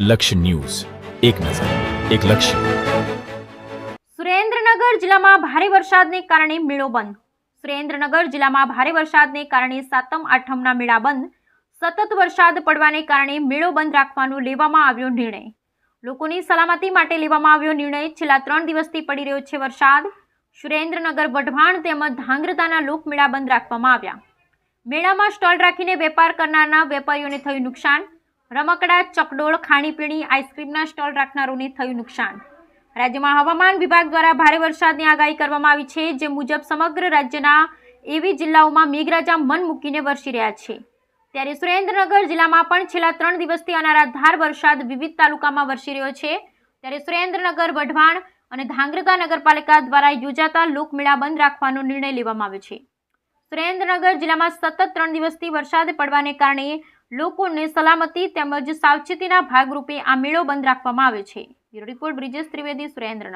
લક્ષ્ય ન્યૂઝ, એક નજર, એક લક્ષ્ય. સુરેન્દ્રનગર જિલ્લામાં ભારે વરસાદને કારણે મેળો બંધ. સુરેન્દ્રનગર જિલ્લામાં ભારે વરસાદને કારણે સાતમ આઠમના મેળા બંધ. સતત વરસાદ પડવાને કારણે મેળો બંધ રાખવાનો લેવામાં આવ્યો નિર્ણય. લોકોની સલામતી માટે લેવામાં આવ્યો નિર્ણય. છેલ્લા 3 દિવસથી પડી રહ્યો છે વરસાદ. સુરેન્દ્રનગર, વઢવાણ તેમજ ધાંગ્રધાના લોકમેળા બંધ રાખવામાં આવ્યા. મેળામાં સ્ટોલ રાખીને વેપાર કરનારના વેપારીઓને થયું નુકસાન. રમકડા, ચકડોળ, ખાણીપીણી, આઈસ્ક્રીમના સ્ટોલ રાખનારોને થયું નુકસાન. રાજ્યમાં હવામાન વિભાગ દ્વારા ભારે વરસાદની આગાહી કરવામાં આવી છે, જે મુજબ સમગ્ર રાજ્યના એવી જિલ્લાઓમાં મેઘરાજા મન મૂકીને વરસી રહ્યા છે. ત્યારે સુરેન્દ્રનગર જિલ્લામાં પણ છેલ્લા 3 દિવસથી અનરાધાર વરસાદ વિવિધ તાલુકામાં વરસી રહ્યો છે. ત્યારે સુરેન્દ્રનગર, વઢવાણ અને ધાંગ્રધા નગરપાલિકા દ્વારા યોજાતા લોકમેળા બંધ રાખવાનો નિર્ણય લેવામાં આવ્યો છે. સુરેન્દ્રનગર જિલ્લામાં સતત 3 દિવસથી વરસાદ પડવાને કારણે લોકોને સલામતી તેમજ સાવચેતીના ભાગરૂપે આ મેળો બંધ રાખવામાં આવ્યો છે. Bureau report Brijesh Trivedi, Surendranagar.